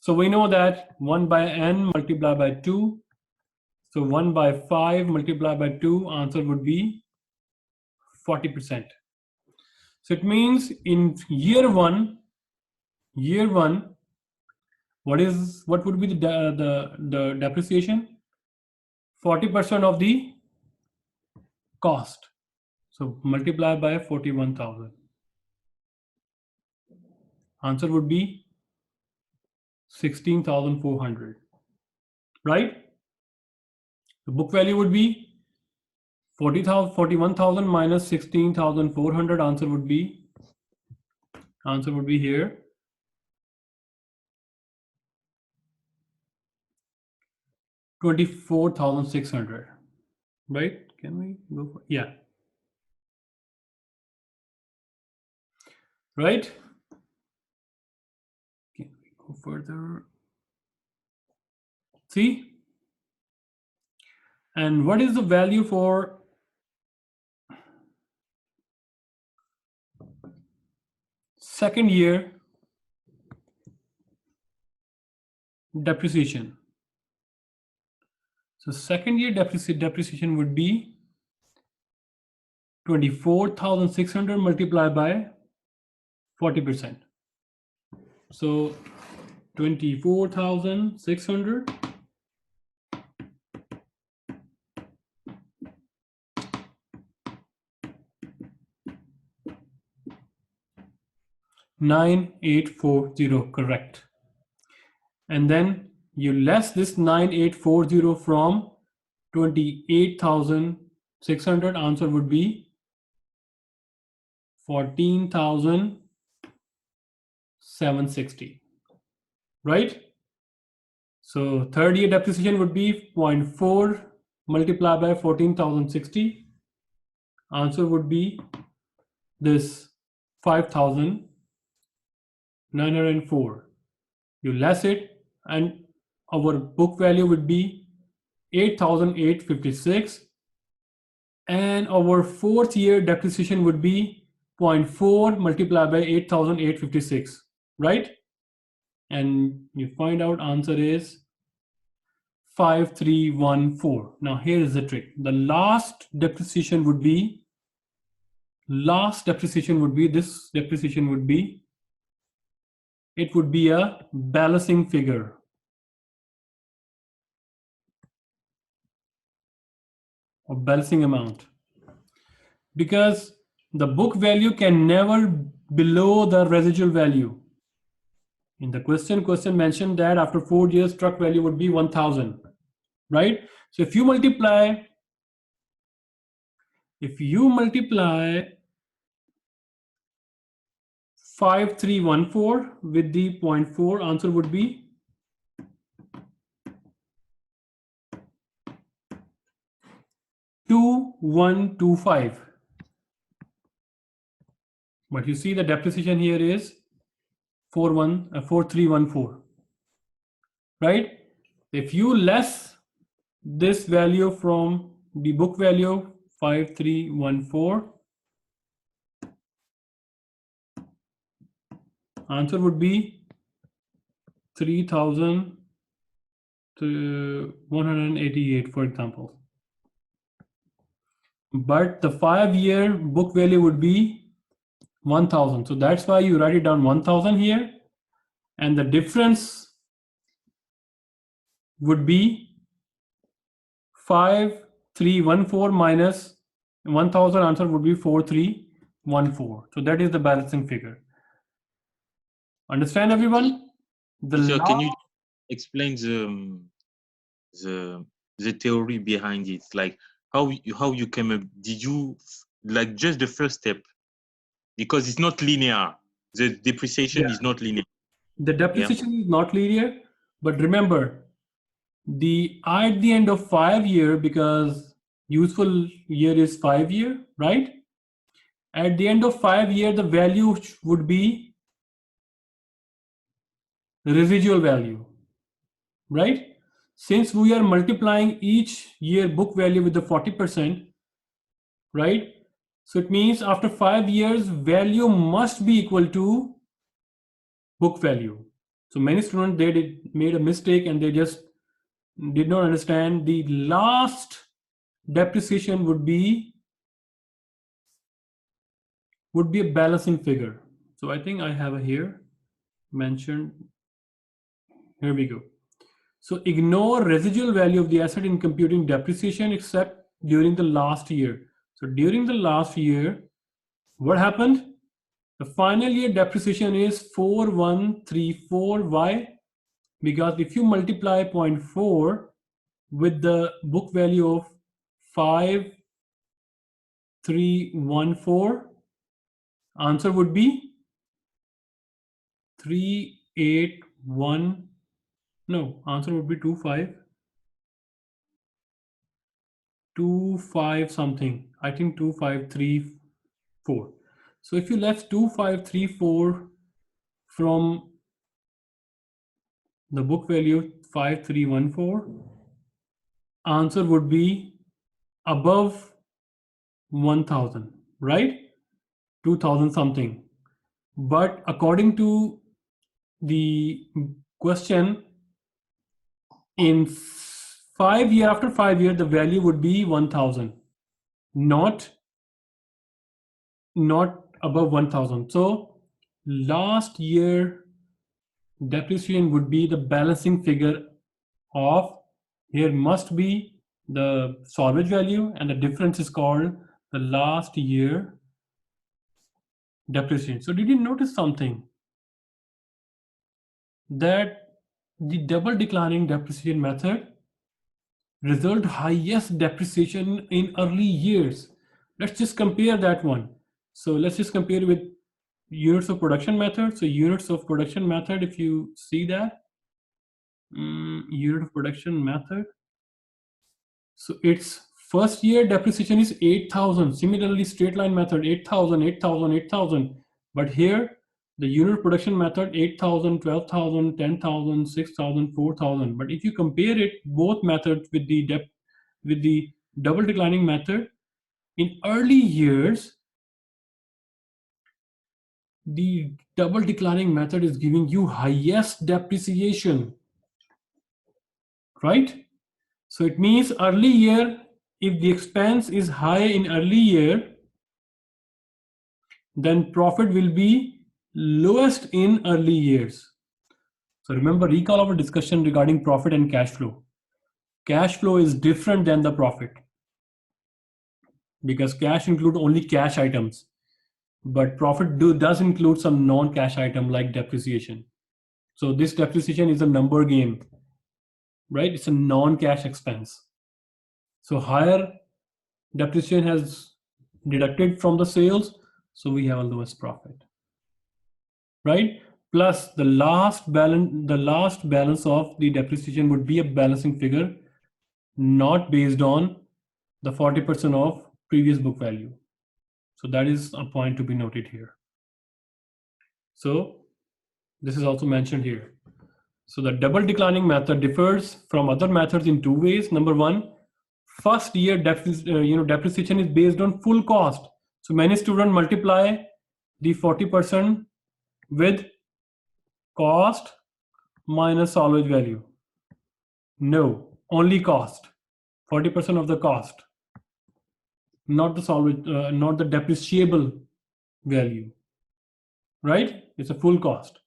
So we know that 1 by n multiplied by 2. So 1 by 5 multiplied by 2, answer would be 40%. So it means in year one, what would be the depreciation? 40% of the cost. So multiply by 41,000. Answer would be 16,400. Right? The book value would be 41,000 minus 16,400. Answer would be here 24,600. Right? Can we go for, yeah. Right? Can we go further? See? And what is the value for second year depreciation? So second year depreciation would be 24,600 multiplied by 40%. So 24,600 9840, correct. And then you less this 9840 from 28,600, answer would be 14,760, right? So third year depreciation would be 0.4 multiplied by 14,060. Answer would be this 5,904. You less it, and our book value would be 8,856. And our fourth year depreciation would be 0.4 multiplied by 8,856, right? And you find out answer is 5314. Now here is the trick. The last depreciation would be this depreciation would be, it would be a balancing figure. Or balancing amount. Because the book value can never below the residual value. In the question mentioned that after 4 years truck value would be 1,000, right? So if you multiply 5314 with the 0.4, answer would be 2125. But you see the depreciation here is 4314, right? If you less this value from the book value 5314, answer would be 3,188, for example. But the 5-year book value would be 1,000. So that's why you write it down 1,000 here. And the difference would be 5314 minus 1,000, answer would be 4314. So that is the balancing figure. Understand, everyone? So can you explain the theory behind it? Like how you came up? Did you like just the first step? Because it's not linear. The depreciation is not linear. The depreciation is not linear, but remember, at the end of 5 year, because useful year is 5 year, right? At the end of 5 year, the value would be residual value, right? Since we are multiplying each year book value with the 40%, right? So it means after 5 years, value must be equal to book value. So many students, they made a mistake and they just did not understand the last depreciation would be a balancing figure. So I think I have a here mentioned. Here we go. So ignore residual value of the asset in computing depreciation except during the last year. So during the last year, what happened? The final year depreciation is 4134. Why? Because if you multiply 0.4 with the book value of 5314, answer would be 381. No, answer would be 25 something. I think 2534. So if you left 2534 from the book value 5314, answer would be above 1000, right? 2000 something. But according to the question, in 5 years, after 5 years, the value would be 1000, not above 1000. So last year depreciation would be the balancing figure of, here must be the salvage value, and the difference is called the last year depreciation. So did you notice something? That the double declining depreciation method result highest depreciation in early years. Let's just compare that one. So let's just compare with units of production method. So units of production method, if you see that, unit of production method. So its first year depreciation is 8,000. Similarly, straight line method, 8,000, 8,000, 8,000. But here, the unit production method, 8,000, 12,000, 10,000, 6,000, 4,000. But if you compare it, both methods with the double declining method, in early years, the double declining method is giving you highest depreciation, right? So it means early year, if the expense is high in early year, then profit will be lowest in early years. So remember, recall our discussion regarding profit and cash flow. Cash flow is different than the profit because cash include only cash items, but profit does include some non-cash item like depreciation. So this depreciation is a number game, right? It's a non-cash expense. So higher depreciation has deducted from the sales, so we have a lowest profit, right? Plus the last balance of the depreciation would be a balancing figure, not based on the 40% of previous book value. So that is a point to be noted here. So this is also mentioned here. So the double declining method differs from other methods in two ways. Number one, first year depreciation is based on full cost. So many students multiply the 40% with cost minus salvage value. No, only cost. 40% of the cost, not the salvage, not the depreciable value, right? It's a full cost.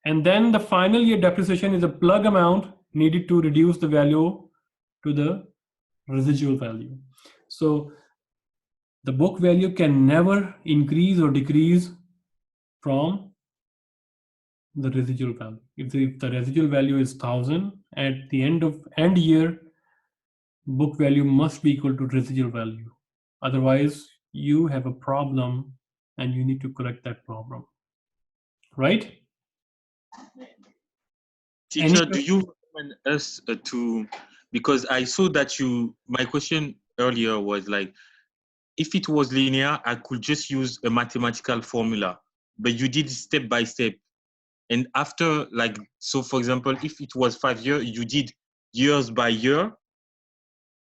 And then the final year depreciation is a plug amount needed to reduce the value to the residual value. So the book value can never increase or decrease from the residual value. If the residual value is 1000, at the end year, book value must be equal to residual value. Otherwise, you have a problem and you need to correct that problem, right? Teacher, do you recommend us to, because I saw that my question earlier was like, if it was linear, I could just use a mathematical formula, but you did step by step. And after, like, so for example, if it was 5 years, you did years by year,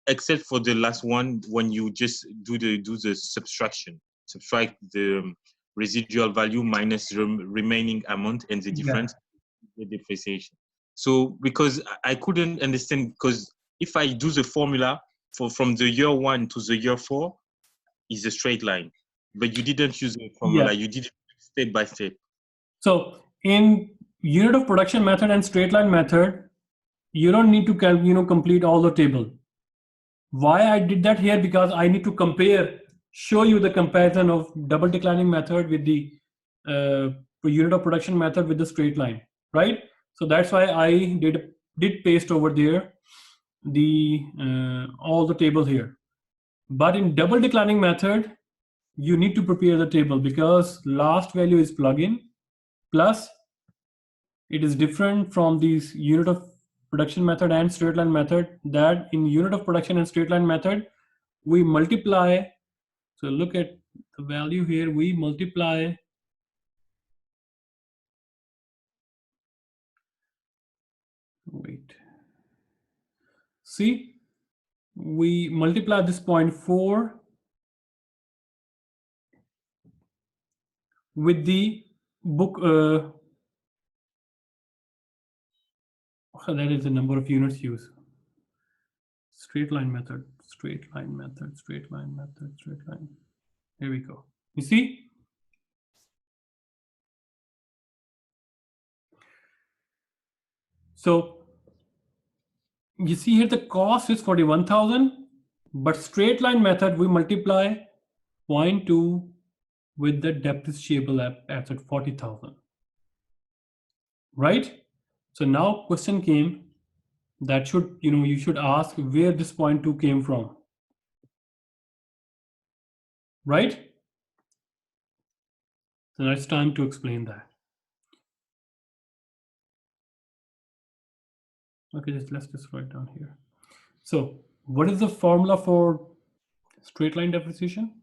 except for the last one when you just do the subtraction, subtract the residual value minus the remaining amount and the difference. the depreciation. So because I couldn't understand, because if I do the formula from the year 1 to the year 4 is a straight line, but you didn't use a formula. Yeah. You did it step by step. So in unit of production method and straight line method, you don't need to complete all the table. Why I did that here? Because I need to show you the comparison of double declining method with the unit of production method with the straight line, right? So that's why I did paste over there the all the table here. But in double declining method, you need to prepare the table because last value is plug-in plus it is different from these unit of production method and straight line method, that in unit of production and straight line method we multiply. So look at the value here, we multiply see, we multiply this 0.4 with the book that is the number of units used. Straight line method, straight line method, straight line method, straight line. Here we go. You see? So you see here the cost is 41,000, but straight line method we multiply 0.2 with the depreciable asset 40,000. Right? So now question came that should, you should ask where this 0.2 came from. Right? So now it's time to explain that. Okay, let's just write down here. So what is the formula for straight line depreciation?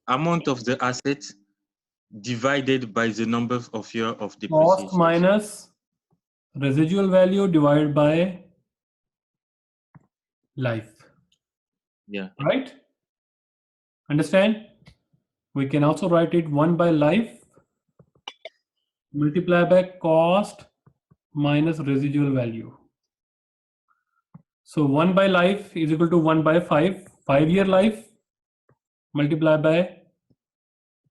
Amount of the asset divided by the number of year of depreciation. Cost minus residual value divided by life. Yeah. Right? Understand? We can also write it 1 by life multiplied by cost minus residual value. So 1 by life is equal to 1 by 5, 5-year life multiplied by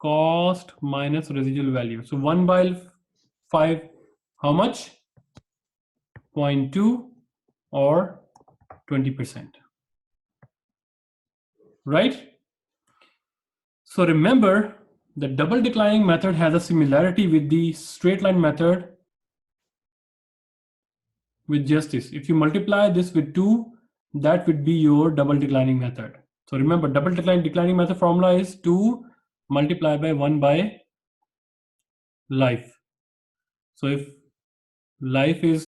cost minus residual value. So 1 by 5, how much? 0.2 or 20%. Right? So remember, the double declining method has a similarity with the straight line method with just this. If you multiply this with 2, that would be your double declining method. So remember, double declining method formula is 2 multiplied by 1 by life. So if life is